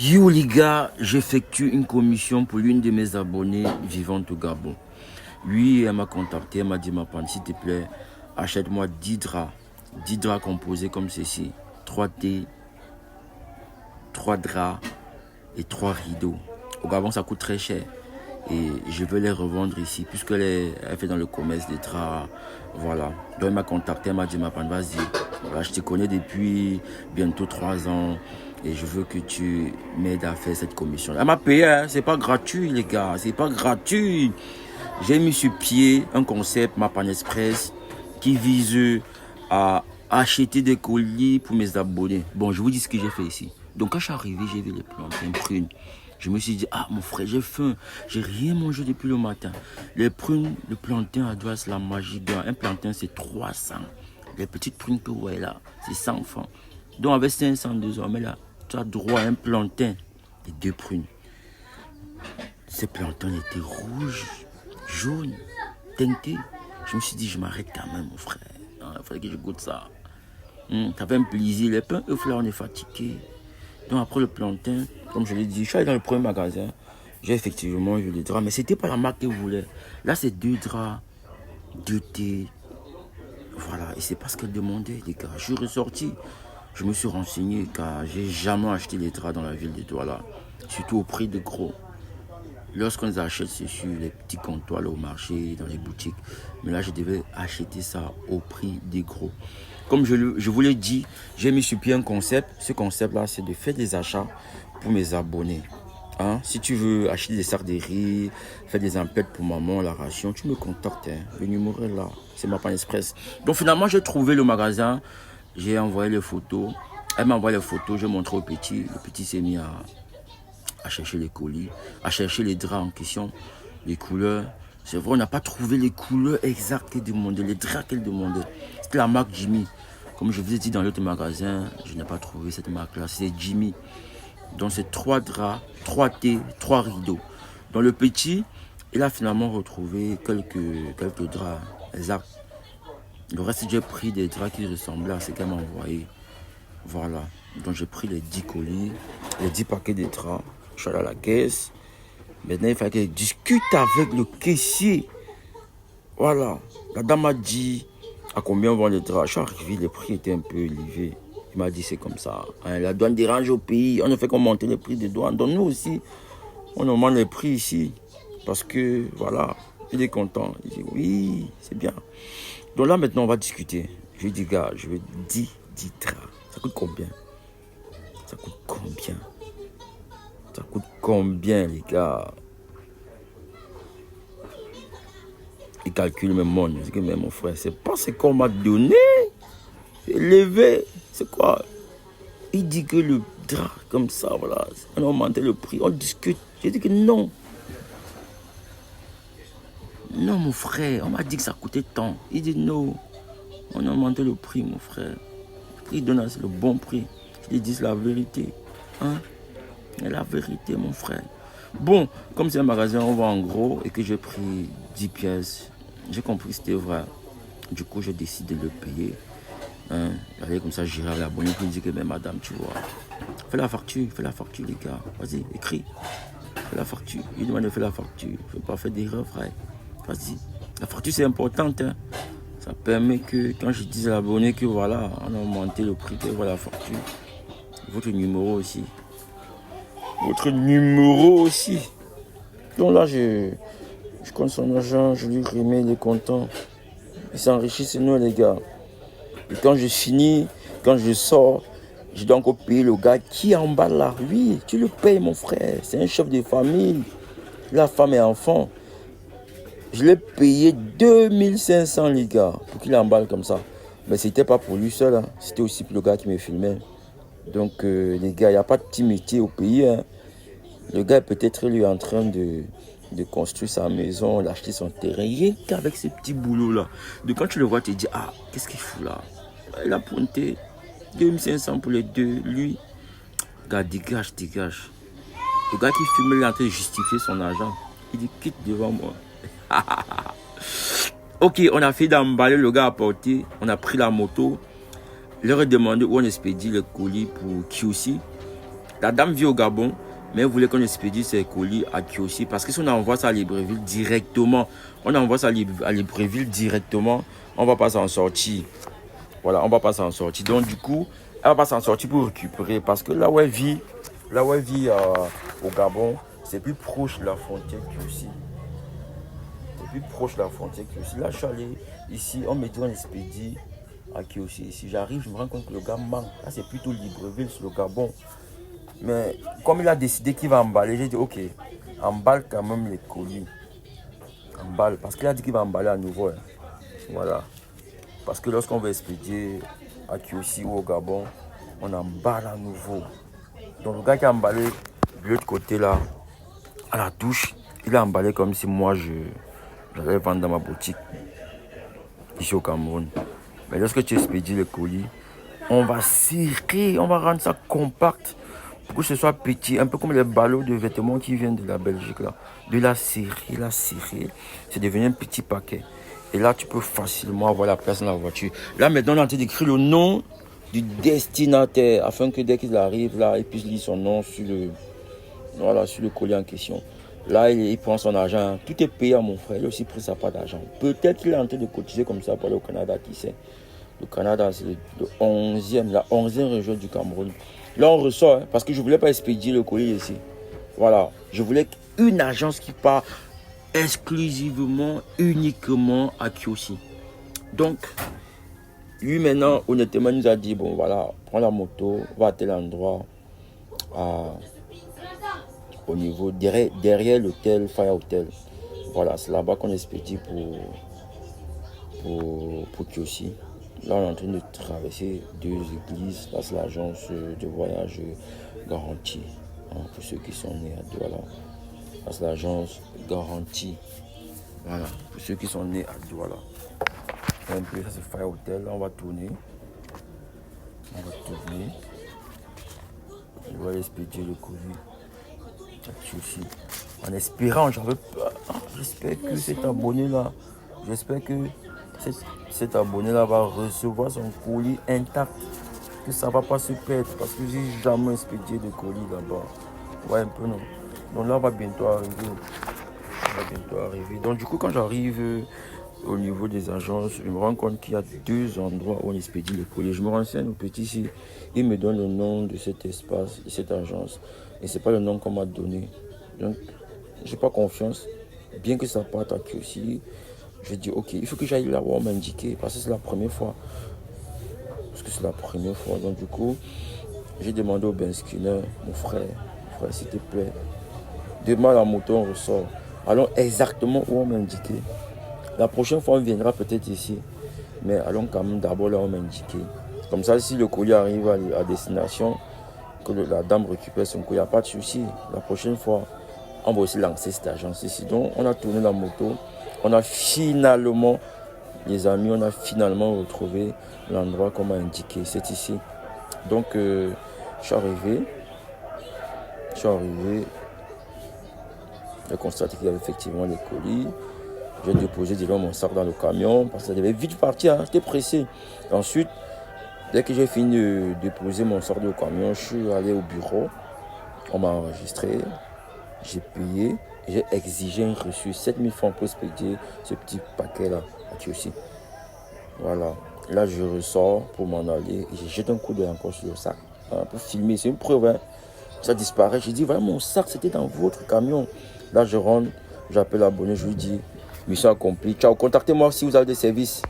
Yo les gars, j'effectue une commission pour l'une de mes abonnées vivant au Gabon. Lui, elle m'a contacté, elle m'a dit, ma panne, s'il te plaît, achète-moi 10 draps. 10 draps composés comme ceci. 3 thés, 3 draps et 3 rideaux. Au Gabon, ça coûte très cher. Et je veux les revendre ici, puisqu'elle fait dans le commerce des draps. Voilà. Donc elle m'a contacté, elle m'a dit, ma panne, vas-y. Voilà, je te connais depuis bientôt 3 ans. Et je veux que tu m'aides à faire cette commission. Elle m'a payé, hein? C'est pas gratuit les gars, c'est pas gratuit. J'ai mis sur pied un concept Mapan Express qui vise à acheter des colis pour mes abonnés. Bon, je vous dis ce que j'ai fait ici. Donc quand je suis arrivé, j'ai vu les plantains prunes. Je me suis dit, ah mon frère, j'ai faim, j'ai rien mangé depuis le matin. Les prunes, le plantain adresse la magie. Un plantain c'est 300. Les petites prunes que vous voyez là, c'est 100 francs. Donc avec 500 désormais là, tu as droit à un plantain et 2 prunes. Ces plantains étaient rouges, jaunes, teintés. Je me suis dit, je m'arrête quand même, mon frère. Il fallait que je goûte ça. Ça fait un plaisir. Les pains, eux, là, on est fatigué. Donc après le plantain, comme je l'ai dit, je suis allé dans le premier magasin. J'ai effectivement eu les draps, mais c'était pas la marque que je voulais. Là, c'est 2 draps, 2 thés. Voilà, et c'est pas ce qu'elle demandait, les gars. Je suis ressorti. Je me suis renseigné car j'ai jamais acheté les draps dans la ville de Douala, surtout au prix de gros. Lorsqu'on les achète, c'est sur les petits comptoirs là, au marché, dans les boutiques. Mais là, je devais acheter ça au prix des gros. Comme je vous l'ai dit, j'ai mis sur pied un concept. Ce concept-là, c'est de faire des achats pour mes abonnés. Hein? Si tu veux acheter des sacs de riz, faire des emplettes pour maman, la ration, tu me contactes. Hein? Le numéro est là. C'est Mapan Express. Donc finalement, j'ai trouvé le magasin. J'ai envoyé les photos. Elle m'a envoyé les photos. J'ai montré au petit. Le petit s'est mis à chercher les colis, à chercher les draps en question, les couleurs. C'est vrai, on n'a pas trouvé les couleurs exactes qu'elle demandait, les draps qu'elle demandait. C'était la marque Jimmy. Comme je vous ai dit dans l'autre magasin, je n'ai pas trouvé cette marque-là. C'est Jimmy. Donc c'est 3 draps, 3 thés, 3 rideaux. Dans le petit, il a finalement retrouvé quelques draps exacts. Le reste, j'ai pris des draps qui ressemblaient à ce qu'elle m'a envoyé. Voilà. Donc j'ai pris les 10 colis, les 10 paquets de draps. Je suis allé à la caisse. Maintenant, il fallait que je discute avec le caissier. Voilà. La dame m'a dit à combien on vend les draps. Je suis arrivé, les prix étaient un peu élevés. Il m'a dit c'est comme ça. Hein, la douane dérange au pays. On ne fait qu'augmenter les prix des douanes. Donc nous aussi, on augmente les prix ici. Parce que, voilà, il est content. Il dit oui, c'est bien. Donc là, maintenant, on va discuter. Je lui dis, gars, je veux 10 draps. Ça coûte combien? Ça coûte combien? Ça coûte combien, les gars? Il calcule même mon. Je dis que même mon frère, c'est pas ce qu'on m'a donné. Élevé. C'est quoi? Il dit que le drap, comme ça, voilà, on a augmenté le prix. On discute. J'ai dit que non. Non, mon frère, on m'a dit que ça coûtait tant. Il dit non. On a augmenté le prix, mon frère. Il donne le bon prix. Je lui dis la vérité. Hein? Et la vérité, mon frère. Bon, comme c'est un magasin, on va en gros et que j'ai pris 10 pièces. J'ai compris que c'était vrai. Du coup, j'ai décidé de le payer. Hein? Allez, comme ça, j'irai à la bonne. Il me dit que, mais madame, tu vois, fais la facture, les gars. Vas-y, écris. Fais la facture. Il demande de faire la facture. Il ne faut pas faire d'erreur, frère. Vas-y. La facture, c'est importante. Hein? Ça permet que, quand je dis à l'abonné que voilà, on a augmenté le prix, que voilà la facture. Votre numéro aussi. Votre numéro aussi. Donc là, je compte son argent, je lui remets, il est content. Il s'enrichit, c'est nous les gars. Et quand je finis, quand je sors, je dois encore payer le gars qui est en bas là. Oui, tu le payes mon frère. C'est un chef de famille. La femme et enfant. Je l'ai payé 2500 les gars pour qu'il emballe comme ça. Mais c'était pas pour lui seul. Hein. C'était aussi pour le gars qui me filmait. Donc les gars, il n'y a pas de petit métier au pays. Hein. Le gars peut-être lui en train de construire sa maison, d'acheter son terrain. Rien qu'avec ces petits boulots là. Donc quand tu le vois, tu te dis, ah, qu'est-ce qu'il fout là? Il a pointé 2500 pour les deux. Lui, gars, dégage. Le gars qui filme, il est en train de justifier son argent. Il dit, quitte devant moi. Ok, on a fait d'emballer, le gars a porté. On a pris la moto. Il leur a demandé où on expédie le colis pour QC. La dame vit au Gabon, mais elle voulait qu'on expédie ses colis à Kiossi. Parce que si on envoie ça à Libreville directement, on envoie ça à Libreville directement, on ne va pas s'en sortir. Voilà, on ne va pas s'en sortir. Donc du coup, elle ne va pas s'en sortir pour récupérer. Parce que là où elle vit au Gabon, c'est plus proche de la frontière Kiossi. C'est plus proche de la frontière Kiossi. Là, je suis allé ici, on me dit on expédie à Kiossi. Ici, j'arrive, je me rends compte que le gars manque. Là, c'est plutôt Libreville sur le Gabon. Mais comme il a décidé qu'il va emballer, j'ai dit ok, emballe quand même les colis. Emballe, parce qu'il a dit qu'il va emballer à nouveau. Hein. Voilà. Parce que lorsqu'on va expédier à Kiossi ou au Gabon, on emballe à nouveau. Donc le gars qui a emballé de l'autre côté là, à la touche, il a emballé comme si moi j'allais vendre dans ma boutique ici au Cameroun. Mais lorsque tu expédies les colis, on va serrer, on va rendre ça compact pour que ce soit petit, un peu comme les ballots de vêtements qui viennent de la Belgique là. De la serrer, c'est devenu un petit paquet. Et là, tu peux facilement avoir la place dans la voiture. Là, maintenant, on est en train d'écrire le nom du destinataire afin que dès qu'il arrive là, il puisse lire son nom sur le colis en question. Là, il prend son argent. Tout est payé à mon frère. Il a aussi pris sa part d'argent. Peut-être qu'il est en train de cotiser comme ça pour aller au Canada, qui sait. Le Canada, c'est la 11e région du Cameroun. Là, on ressort, hein, parce que je ne voulais pas expédier le colis ici. Voilà. Je voulais une agence qui part exclusivement, uniquement à Kiossi. Donc, lui maintenant, honnêtement, il nous a dit, bon voilà, prends la moto, va à tel endroit, au niveau, derrière l'hôtel, Fire Hotel. Voilà, c'est là-bas qu'on expédie pour Kiossi. Là, on est en train de traverser 2 églises. Là, c'est l'agence de voyage garantie. Hein, pour ceux qui sont nés à Douala. Là, c'est l'agence garantie. Voilà, pour ceux qui sont nés à Douala. Un peu, ça c'est Fire Hotel. Là, on va tourner. On va expédier le colis à Kiossi. En espérant, j'espère que cet abonné-là, cet abonné-là va recevoir son colis intact, que ça ne va pas se perdre, parce que j'ai jamais expédié de colis là-bas. Ouais, un peu non. Donc là, on va bientôt arriver. Donc du coup, quand j'arrive au niveau des agences, je me rends compte qu'il y a 2 endroits où on expédie les colis. Je me renseigne au petit ici, il me donne le nom de cet espace, de cette agence, et c'est pas le nom qu'on m'a donné. Donc, j'ai pas confiance, bien que ça parte à Kiossi. Je dis ok, il faut que j'aille là où on m'a indiqué, parce que c'est la première fois. Donc du coup, j'ai demandé au Ben Skinner, mon frère, s'il te plaît, demain la moto on ressort. Allons exactement où on m'a indiqué. La prochaine fois on viendra peut-être ici, mais allons quand même d'abord là où on m'a indiqué. Comme ça, si le colis arrive à destination, que la dame récupère son colis, il n'y a pas de souci. La prochaine fois, on va aussi lancer cette agence ici. Donc on a tourné la moto. On a finalement, les amis, retrouvé l'endroit qu'on m'a indiqué. C'est ici. Donc, je suis arrivé. J'ai constaté qu'il y avait effectivement les colis. J'ai déposé devant mon sac dans le camion parce que ça devait vite partir. Hein. J'étais pressé. Et ensuite, dès que j'ai fini de déposer mon sac dans le camion, je suis allé au bureau. On m'a enregistré. J'ai payé. J'ai exigé un reçu 7000 francs pour expédier ce petit paquet-là à Kiossi. Voilà. Là, je ressors pour m'en aller. Et j'ai jeté un coup d'œil encore sur le sac. Hein, pour filmer. C'est une preuve. Hein. Ça disparaît. J'ai dit, voilà, mon sac, c'était dans votre camion. Là, je rentre. J'appelle l'abonné. Je lui dis, mission accomplie. Ciao, contactez-moi si vous avez des services.